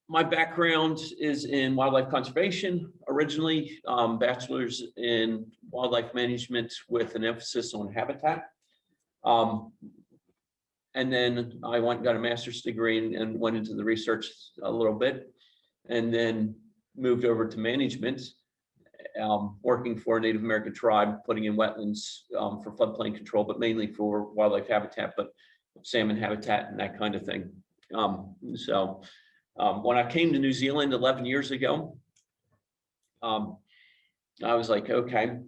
my background is in wildlife conservation originally, bachelor's in wildlife management with an emphasis on habitat. And then I went and got a master's degree and went into the research a little bit, and then moved over to management, working for a Native American tribe, putting in wetlands for floodplain control, but mainly for wildlife habitat, but salmon habitat and that kind of thing. When I came to New Zealand 11 years ago, I was like, okay,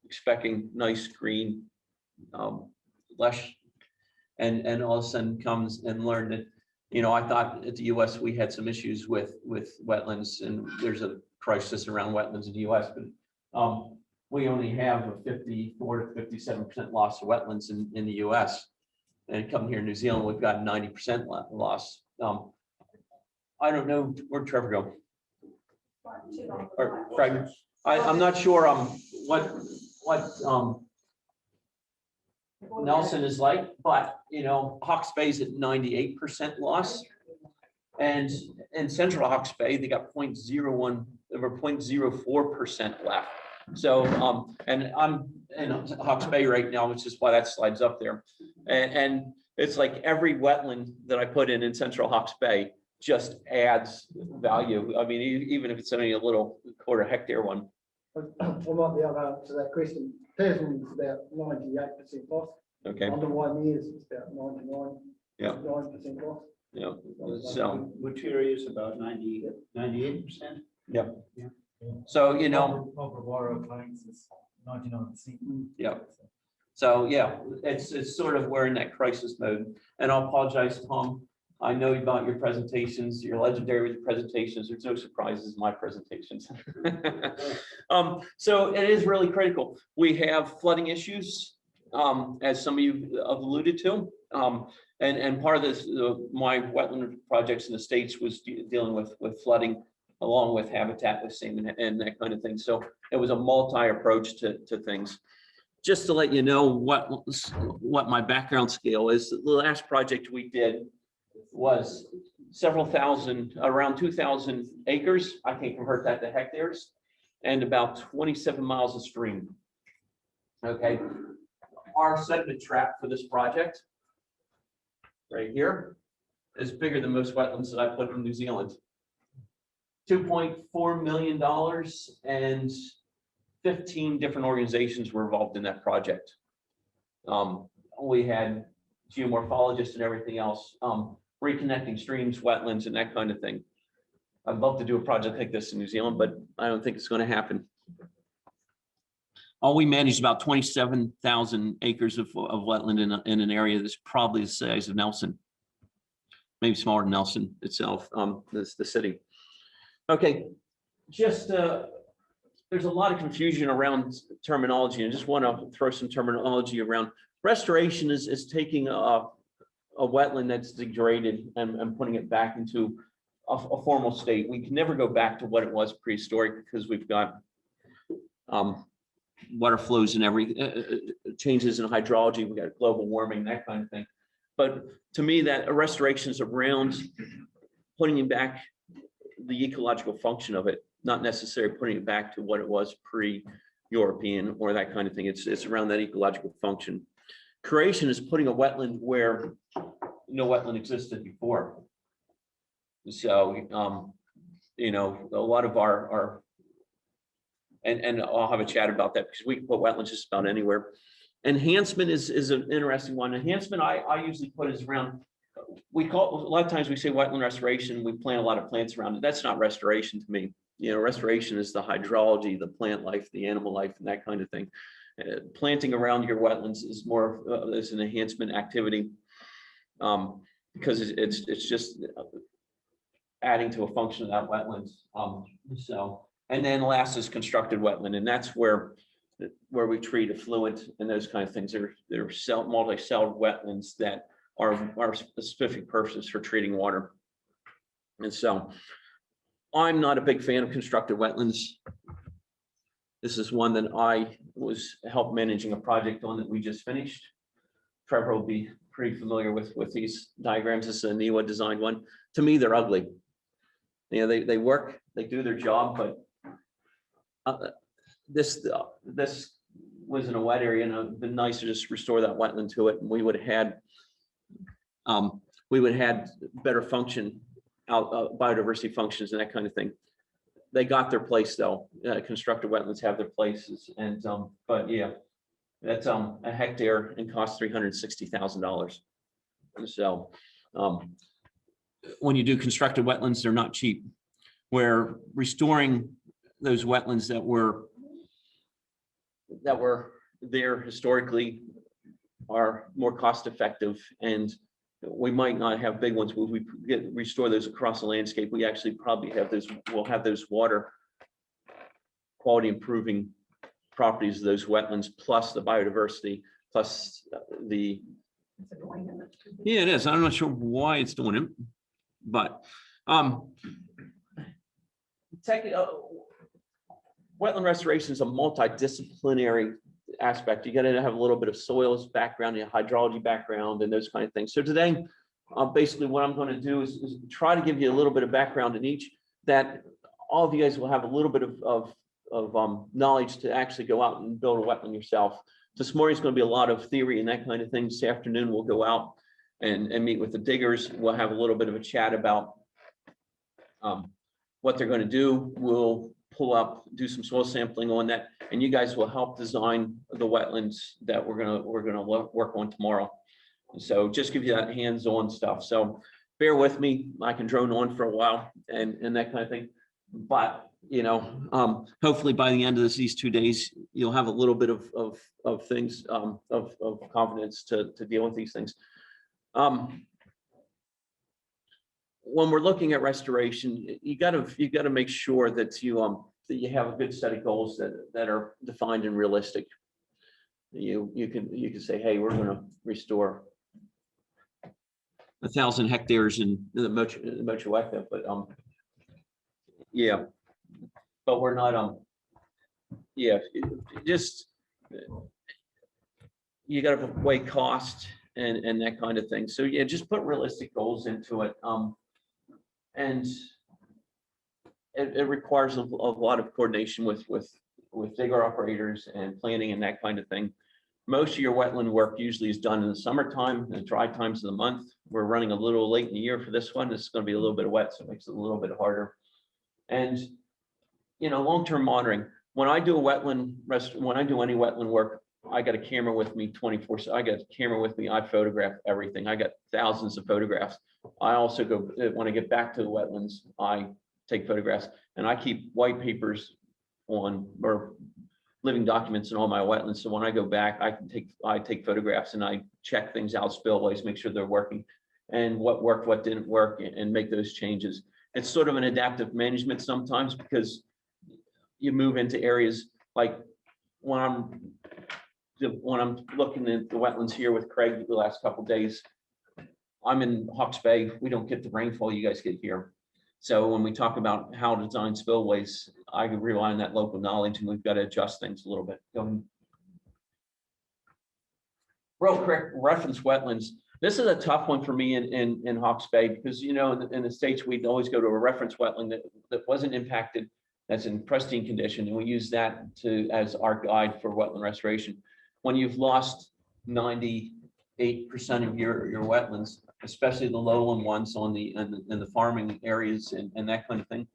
expecting nice green, lush, and all of a sudden comes and learned that, I thought at the US we had some issues with wetlands, and there's a crisis around wetlands in the US, but we only have a 54 to 57% loss of wetlands in the US. And come here in New Zealand, we've got 90% loss. I don't know, where'd Trevor go? Or Craig? I'm not sure what Nelson is like, but Hawke's Bay is at 98% loss, and in Central Hawke's Bay they got 0.01 over 0.04% left. So and I'm in Hawke's Bay right now, which is why that slides up there, and it's like every wetland that I put in Central Hawke's Bay just adds value. I mean, even if it's only a little quarter hectare one. I might be able to answer that question. Tasman is about 98% loss. Okay. Under 1 year, it's about 99%. Yeah. 9% loss. Yeah. So Wetteria is about 98%. yeah. So Over claims is 99%. Yeah. So yeah, it's sort of we're in that crisis mode. And I'll apologize, Tom. I know about your presentations. You're legendary with your presentations. There's no surprises in my presentations. So it is really critical. We have flooding issues, as some of you have alluded to. And part of this, my wetland projects in the States was dealing with flooding, along with habitat with salmon and that kind of thing. So it was a multi-approach to things. Just to let you know what my background scale is, the last project we did was several thousand, around 2,000 acres. I can convert that to hectares, and about 27 miles of stream. Okay, our sediment trap for this project right here is bigger than most wetlands that I put in New Zealand. $2.4 million, and 15 different organizations were involved in that project. We had geomorphologists and everything else, reconnecting streams, wetlands, and that kind of thing. I'd love to do a project like this in New Zealand, but I don't think it's going to happen. We managed about 27,000 acres of wetland in an area that's probably the size of Nelson, maybe smaller than Nelson itself, the city. Okay, just there's a lot of confusion around terminology, and I just want to throw some terminology around. Restoration is taking a wetland that's degraded and putting it back into a formal state. We can never go back to what it was prehistoric, because we've got water flows and changes in hydrology. We got global warming, that kind of thing. But to me, that a restoration is around putting it back the ecological function of it, not necessarily putting it back to what it was pre-European or that kind of thing. It's around that ecological function. Creation is putting a wetland where no wetland existed before. So, a lot of our and I'll have a chat about that, because we can put wetlands just about anywhere. Enhancement is an interesting one. Enhancement I usually put is around, we call, a lot of times we say wetland restoration, we plant a lot of plants around it. That's not restoration to me. Restoration is the hydrology, the plant life, the animal life, and that kind of thing. Planting around your wetlands is more as an enhancement activity, because it's just adding to a function of that wetlands. And then last is constructed wetland, and that's where we treat effluent and those kind of things. They're multi-celled wetlands that are specific purposes for treating water. And so I'm not a big fan of constructed wetlands. This is one that I was help managing a project on that we just finished. Trevor will be pretty familiar with these diagrams. This is a NEWA designed one. To me, they're ugly. You know, they work, they do their job, but this was in a wet area, and it'd been nice to just restore that wetland to it, and we would have had better function out, biodiversity functions and that kind of thing. They got their place though. Constructed wetlands have their places, and but yeah, that's a hectare and costs $360,000. So when you do constructed wetlands, they're not cheap. Where restoring those wetlands that were there historically are more cost effective, and we might not have big ones, but we restore those across the landscape. We actually probably have those, we'll have those water quality improving properties of those wetlands, plus the biodiversity, plus the, yeah, it is. I'm not sure why it's doing it, but wetland restoration is a multidisciplinary aspect. You got to have a little bit of soils background, hydrology background, and those kind of things. So today, basically what I'm going to do is try to give you a little bit of background in each, that all of you guys will have a little bit of knowledge to actually go out and build a wetland yourself. This morning is going to be a lot of theory and that kind of thing. This afternoon, we'll go out and meet with the diggers. We'll have a little bit of a chat about what they're going to do. We'll pull up, do some soil sampling on that, and you guys will help design the wetlands that we're gonna work on tomorrow. So just give you that hands-on stuff. So bear with me. I can drone on for a while and that kind of thing. But you know, hopefully by the end of these 2 days, you'll have a little bit of things of confidence to deal with these things. When we're looking at restoration, you got to make sure that you have a good set of goals that are defined and realistic. You can say, hey, we're going to restore 1,000 hectares in the Mochiweka, but yeah, but we're not yeah, just you got to weigh cost and that kind of thing. So yeah, just put realistic goals into it. And it requires a lot of coordination with digger operators and planning and that kind of thing. Most of your wetland work usually is done in the summertime, the dry times of the month. We're running a little late in the year for this one. This is going to be a little bit wet, so it makes it a little bit harder. And you know, long-term monitoring. When I do any wetland work, I got a camera with me 24/7. I got a camera with me. I photograph everything. I got thousands of photographs. I also go, when I get back to the wetlands, I take photographs, and I keep white papers on, or living documents in all my wetlands. So when I go back, I take photographs and I check things out, spillways, make sure they're working, and what worked, what didn't work, and make those changes. It's sort of an adaptive management sometimes, because you move into areas like when I'm looking at the wetlands here with Craig the last couple of days, I'm in Hawke's Bay. We don't get the rainfall you guys get here. So when we talk about how to design spillways, I can rely on that local knowledge, and we've got to adjust things a little bit. Real quick, reference wetlands. This is a tough one for me in Hawke's Bay, because you know, in the States, we'd always go to a reference wetland that wasn't impacted, that's in pristine condition, and we use that as our guide for wetland restoration. When you've lost 98% of your wetlands, especially the lowland ones in the farming areas and that kind of thing,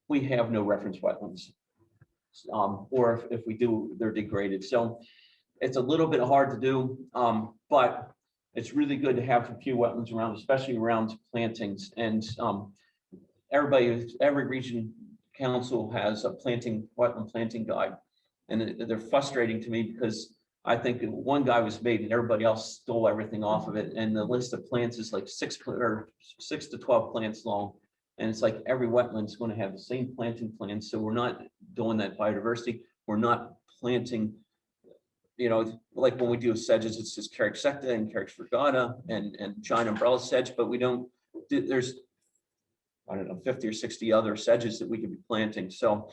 we have no reference wetlands, or if we do, they're degraded. So it's a little bit hard to do, but it's really good to have a few wetlands around, especially around plantings. And every region council has a wetland planting guide, and they're frustrating to me, because I think one guy was made and everybody else stole everything off of it. And the list of plants is like 6 to 12 plants long. And it's like every wetland is going to have the same planting plan. So we're not doing that biodiversity. We're not planting, you know, like when we do sedges, it's just Carex secta and Carex frugata and giant umbrella sedge, but we don't, there's, I don't know, 50 or 60 other sedges that we could be planting. So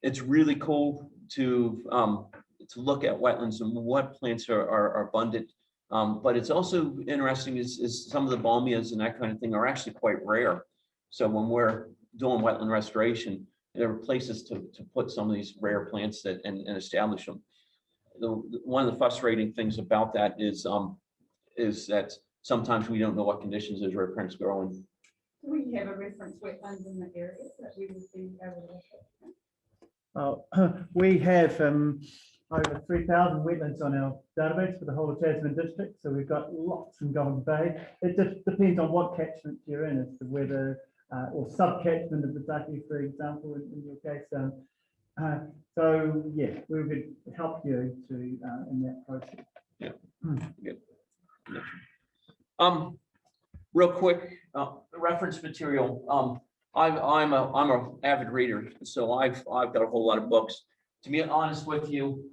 it's really cool to look at wetlands and what plants are abundant. But it's also interesting is some of the balmias and that kind of thing are actually quite rare. So when we're doing wetland restoration, there are places to put some of these rare plants that and establish them. One of the frustrating things about that is that sometimes we don't know what conditions those rare plants grow in. We have a reference wetlands in the area that we would be able to look at. We have over 3,000 wetlands on our database for the whole of Tasman district. So we've got lots in Golden Bay. It just depends on what catchment you're in as to whether, or sub-catchment of the Ducky, for example, in your case. So yeah, we would help you to in that process. Yeah. Good. Real quick, reference material. I'm a avid reader, so I've got a whole lot of books. To be honest with you,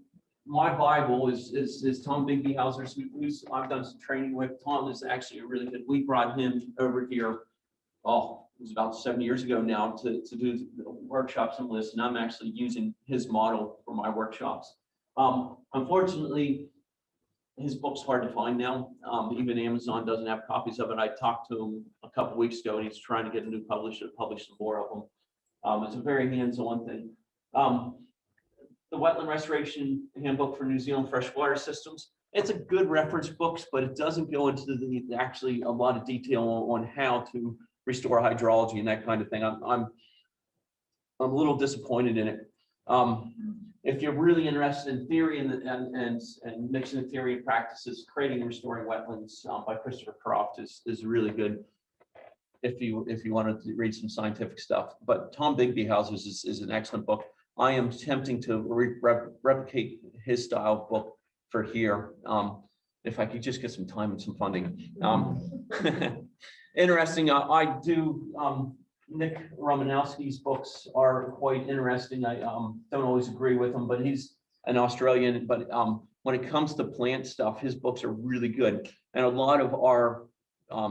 my Bible is Tom Bigbehauser's, who's I've done some training with. Tom is actually a really good. We brought him over here. Oh, it was about 7 years ago now to do workshops and lists, and I'm actually using his model for my workshops. Unfortunately, his book's hard to find now. Even Amazon doesn't have copies of it. I talked to him a couple weeks ago, and he's trying to get a new publisher to publish some more of them. It's a very hands-on thing. The Wetland Restoration Handbook for New Zealand Freshwater Systems. It's a good reference book, but it doesn't go into the actually a lot of detail on how to restore hydrology and that kind of thing. I'm a little disappointed in it. If you're really interested in theory and mixing theory and practices, Creating and Restoring Wetlands by Christopher Croft is really good if you wanted to read some scientific stuff. But Tom Bigbehauser's is an excellent book. I am attempting to replicate his style book for here. If I could just get some time and some funding. Interesting. I do. Nick Romanowski's books are quite interesting. I don't always agree with him, but he's an Australian. But when it comes to plant stuff, his books are really good. And a lot of our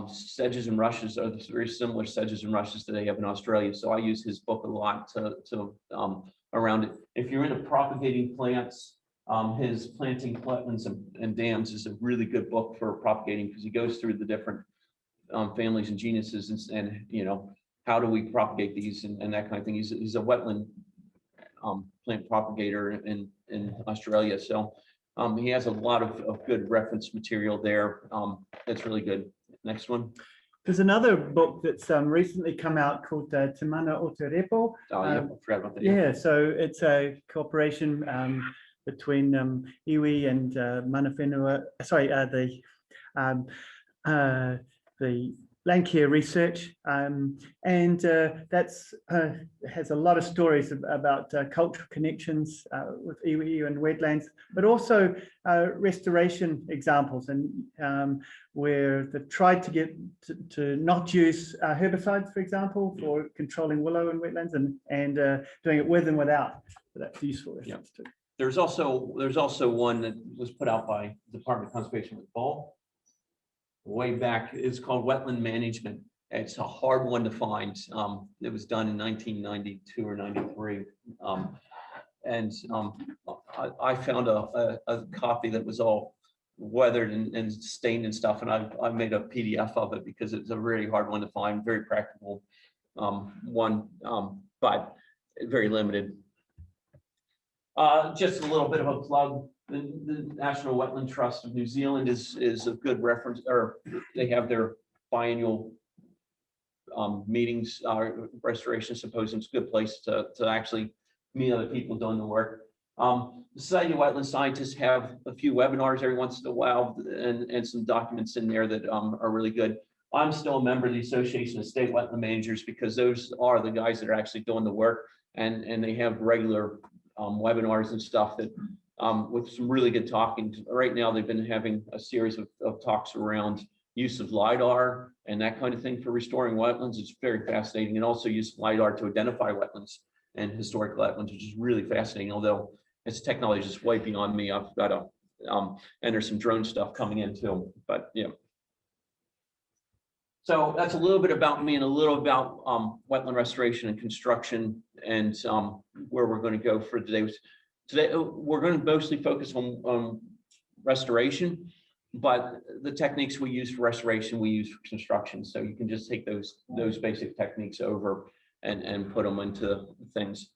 sedges and rushes are very similar sedges and rushes that they have in Australia. So I use his book a lot to around it. If you're into propagating plants, his Planting Wetlands and Dams is a really good book for propagating because he goes through the different families and genuses and you know, how do we propagate these and that kind of thing. He's a wetland plant propagator in Australia. So he has a lot of good reference material there. That's really good. Next one. There's another book that's recently come out called Te Mana o Te Repo. Oh, yeah, I forgot about that. Yeah, so it's a cooperation between iwi and mana whenua, sorry, the Landcare research, and that's has a lot of stories about cultural connections with iwi and wetlands, but also restoration examples, and where they've tried to get to not use herbicides, for example, for controlling willow in wetlands, and doing it with and without. So that's useful. Yeah. There's also one that was put out by the Department of Conservation with Ball way back. It's called Wetland Management. It's a hard one to find. It was done in 1992 or 93. I found a copy that was all weathered and stained and stuff, and I made a PDF of it because it's a really hard one to find, very practical one, but very limited. Just a little bit of a plug. The National Wetland Trust of New Zealand is a good reference, or they have their biannual meetings, restoration symposiums, good place to actually meet other people doing the work. The Society of Wetland Scientists have a few webinars every once in a while and some documents in there that are really good. I'm still a member of the Association of State Wetland Managers because those are the guys that are actually doing the work, and they have regular webinars and stuff that with some really good talking. Right now, they've been having a series of talks around use of LiDAR and that kind of thing for restoring wetlands. It's very fascinating, and also use of LiDAR to identify wetlands and historic wetlands, which is really fascinating. Although its technology is way beyond me. I've got to, and there's some drone stuff coming in too. But yeah. So that's a little bit about me and a little about wetland restoration and construction and where we're going to go for today. Today we're going to mostly focus on restoration, but the techniques we use for restoration, we use for construction. So you can just take those basic techniques over and put them into things.